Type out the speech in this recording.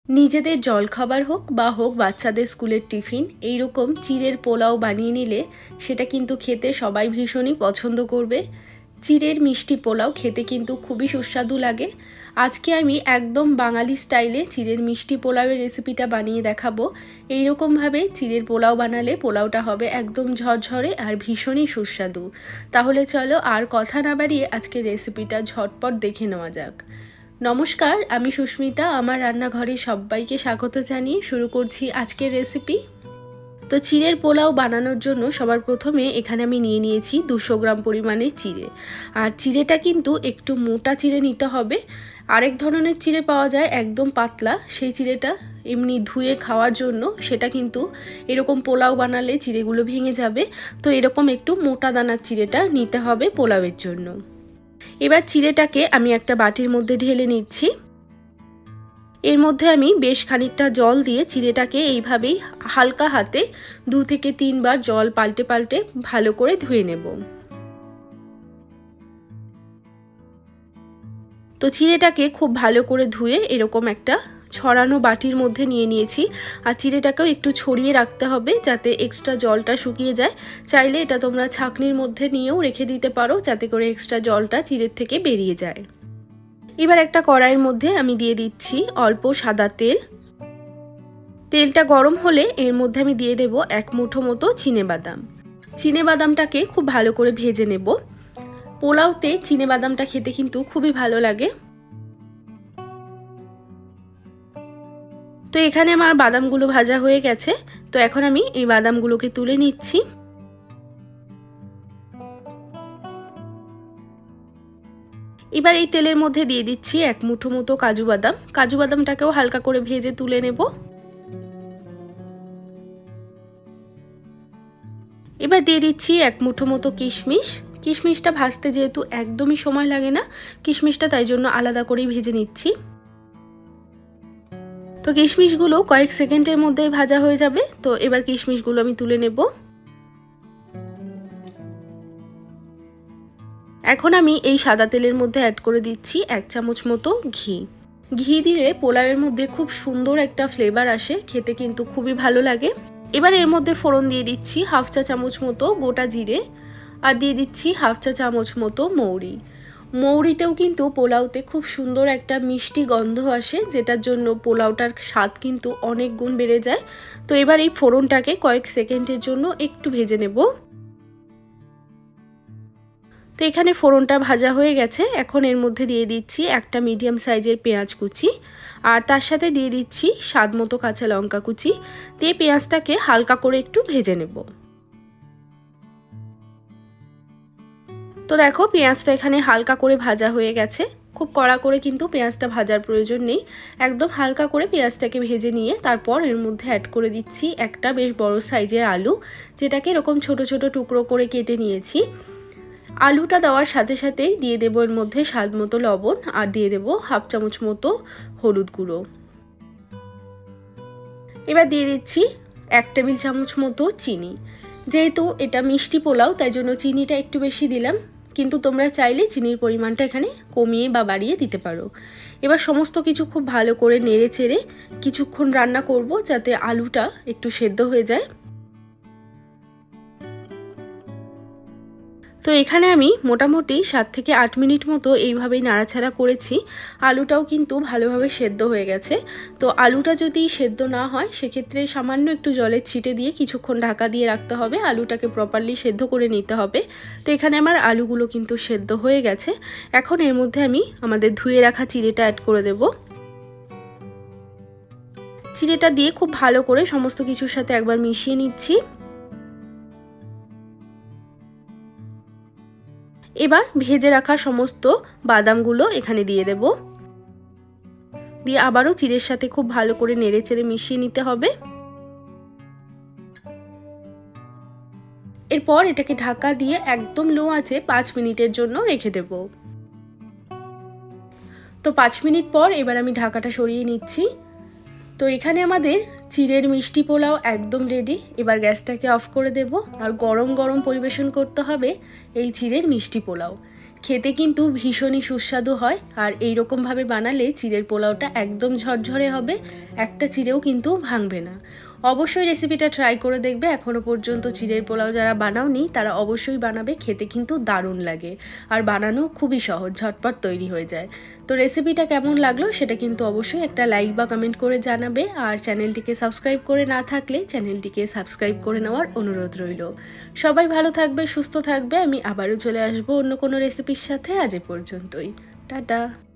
নিজেদের জলখাবার হোক বা হোক বাচ্চাদের স্কুলের টিফিন এইরকম চিড়ের পোলাও বানিয়ে নিলে সেটা কিন্তু খেতে সবাই ভীষণই পছন্দ করবে। চিড়ের মিষ্টি পোলাও খেতে কিন্তু খুবই সুস্বাদু লাগে। আজকে আমি একদম বাঙালি স্টাইলে চিড়ের মিষ্টি পোলাওয়ের রেসিপিটা বানিয়ে দেখাবো। এইরকমভাবে চিড়ের পোলাও বানালে পোলাওটা হবে একদম ঝরঝরে আর ভীষণই সুস্বাদু। তাহলে চলো আর কথা না বাড়িয়ে আজকের রেসিপিটা ঝটপট দেখে নেওয়া যাক। নমস্কার, আমি সুস্মিতা। আমার রান্নাঘরে সবাইকে স্বাগত জানিয়ে শুরু করছি আজকের রেসিপি। তো চিড়ের পোলাও বানানোর জন্য সবার প্রথমে এখানে আমি নিয়ে নিয়েছি 200 গ্রাম পরিমাণে চিড়ে। আর চিড়েটা কিন্তু একটু মোটা চিড়ে নিতে হবে। আরেক ধরনের চিড়ে পাওয়া যায় একদম পাতলা, সেই চিড়েটা এমনি ধুয়ে খাওয়ার জন্য, সেটা কিন্তু এরকম পোলাও বানালে চিড়েগুলো ভেঙে যাবে। তো এরকম একটু মোটা দানার চিড়েটা নিতে হবে পোলাওয়ের জন্য। এবার চিড়েটাকে আমি একটা বাটির মধ্যে ঢেলে নিচ্ছি। এর মধ্যে আমি বেশ খানিকটা জল দিয়ে চিড়েটাকে এইভাবেই হালকা হাতে 2 থেকে 3 বার জল পাল্টে পাল্টে ভালো করে ধুয়ে নেব। তো চিড়েটাকে খুব ভালো করে ধুয়ে এরকম একটা ছড়ানো বাটির মধ্যে নিয়ে নিয়েছি। আর চিড়েটাকেও একটু ছড়িয়ে রাখতে হবে যাতে এক্সট্রা জলটা শুকিয়ে যায়। চাইলে এটা তোমরা ছাঁকনির মধ্যে নিয়েও রেখে দিতে পারো যাতে করে এক্সট্রা জলটা চিড়ের থেকে বেরিয়ে যায়। এবার একটা কড়াইয়ের মধ্যে আমি দিয়ে দিচ্ছি অল্প সাদা তেল। তেলটা গরম হলে এর মধ্যে আমি দিয়ে দেব 1 মুঠো মতো চিনেবাদাম। চিনেবাদামটাকে খুব ভালো করে ভেজে নেব। পোলাওতে চিনেবাদামটা খেতে কিন্তু খুবই ভালো লাগে। তো এখানে আমার বাদামগুলো ভাজা হয়ে গেছে। তো এখন আমি এই বাদামগুলোকে তুলে নিচ্ছি। এবার এই তেলের মধ্যে দিয়ে দিচ্ছি 1 মুঠো মতো কাজু বাদাম। কাজু বাদামটাকেও হালকা করে ভেজে তুলে নেব। এবার দিয়ে দিচ্ছি 1 মুঠো মতো কিশমিশ। কিশমিশটা ভাজতে যেহেতু একদমই সময় লাগে না, কিশমিশটা তাই জন্য আলাদা করেই ভেজে নিচ্ছি। তো কিশমিশগুলো কয়েক সেকেন্ডের মধ্যেই ভাজা হয়ে যাবে। তো এবার কিশমিশগুলো আমি তুলে নেব। এখন আমি এই সাদা তেলের মধ্যে অ্যাড করে দিচ্ছি 1 চামচ মতো ঘি। ঘি দিলে পোলাওয়ের মধ্যে খুব সুন্দর একটা ফ্লেভার আসে, খেতে কিন্তু খুবই ভালো লাগে। এবার এর মধ্যে ফোড়ন দিয়ে দিচ্ছি 1/2 চা চামচ মতো গোটা জিরে, আর দিয়ে দিচ্ছি 1/2 চা চামচ মতো মৌরি। মৌরিতেও কিন্তু পোলাওতে খুব সুন্দর একটা মিষ্টি গন্ধ আসে, যেটার জন্য পোলাওটার স্বাদ কিন্তু অনেক গুণ বেড়ে যায়। তো এবার এই ফোড়নটাকে কয়েক সেকেন্ডের জন্য একটু ভেজে নেব। তো এখানে ফোড়নটা ভাজা হয়ে গেছে। এখন এর মধ্যে দিয়ে দিচ্ছি একটা মিডিয়াম সাইজের পেঁয়াজ কুচি, আর তার সাথে দিয়ে দিচ্ছি স্বাদ মতো কাঁচা লঙ্কা কুচি। দিয়ে পেঁয়াজটাকে হালকা করে একটু ভেজে নেব। তো দেখো পেঁয়াজটা এখানে হালকা করে ভাজা হয়ে গেছে। খুব কড়া করে কিন্তু পেঁয়াজটা ভাজার প্রয়োজন নেই, একদম হালকা করে পেঁয়াজটাকে ভেজে নিয়ে তারপর এর মধ্যে অ্যাড করে দিচ্ছি একটা বেশ বড় সাইজের আলু, যেটাকে এরকম ছোট ছোট টুকরো করে কেটে নিয়েছি। আলুটা দেওয়ার সাথে সাথেই দিয়ে দেবো এর মধ্যে স্বাদ মতো লবণ, আর দিয়ে দেবো 1/2 চামচ মতো হলুদ গুঁড়ো। এবার দিয়ে দিচ্ছি 1 টেবিল চামচ মতো চিনি। যেহেতু এটা মিষ্টি পোলাও তাই জন্য চিনিটা একটু বেশি দিলাম, কিন্তু তোমরা চাইলে চিনির পরিমাণটা এখানে কমিয়ে বা বাড়িয়ে দিতে পারো। এবার সমস্ত কিছু খুব ভালো করে নেড়ে চেড়ে কিছুক্ষণ রান্না করব যাতে আলুটা একটু সেদ্ধ হয়ে যায়। তো এখানে আমি মোটামুটি 7 থেকে 8 মিনিট মতো এইভাবেই নাড়াচাড়া করেছি। আলুটাও কিন্তু ভালোভাবে সেদ্ধ হয়ে গেছে। তো আলুটা যদি সেদ্ধ না হয় সেক্ষেত্রে সামান্য একটু জলের ছিটে দিয়ে কিছুক্ষণ ঢাকা দিয়ে রাখতে হবে, আলুটাকে প্রপারলি সেদ্ধ করে নিতে হবে। তো এখানে আমার আলুগুলো কিন্তু সেদ্ধ হয়ে গেছে। এখন এর মধ্যে আমি আমাদের ধুয়ে রাখা চিড়েটা অ্যাড করে দেব। চিড়েটা দিয়ে খুব ভালো করে সমস্ত কিছুর সাথে একবার মিশিয়ে নিচ্ছি। এবার ভেজে রাখা সমস্ত বাদামগুলো এখানে দিয়ে দেব। দিয়ে আবারও চিড়ের সাথে খুব ভালো করে নেড়েচেড়ে মিশিয়ে নিতে হবে। এরপর এটাকে ঢাকা দিয়ে একদম লো আঁচে 5 মিনিটের জন্য রেখে দেব। তো 5 মিনিট পর এবার আমি ঢাকাটা সরিয়ে নিচ্ছি। তো এখানে আমাদের চিড়ের মিষ্টি পোলাও একদম রেডি। এবার গ্যাসটাকে অফ করে দেব, আর গরম গরম পরিবেশন করতে হবে এই চিড়ের মিষ্টি পোলাও। খেতে কিন্তু ভীষণই সুস্বাদু হয়। আর এই রকমভাবে বানালে চিড়ের পোলাওটা একদম ঝরঝরে হবে, একটা চিড়েও কিন্তু ভাঙবে না। অবশ্যই রেসিপিটা ট্রাই করে দেখবে। এখনও পর্যন্ত চিড়ের পোলাও যারা বানাওনি তারা অবশ্যই বানাবে, খেতে কিন্তু দারুণ লাগে আর বানানো খুবই সহজ, ঝটপট তৈরি হয়ে যায়। তো রেসিপিটা কেমন লাগলো সেটা কিন্তু অবশ্যই একটা লাইক বা কমেন্ট করে জানাবে। আর চ্যানেলটিকে সাবস্ক্রাইব করে না থাকলে চ্যানেলটিকে সাবস্ক্রাইব করে নেওয়ার অনুরোধ রইল। সবাই ভালো থাকবে, সুস্থ থাকবে। আমি আবারও চলে আসবো অন্য কোনো রেসিপির সাথে। আজ এ পর্যন্তই, টাটা।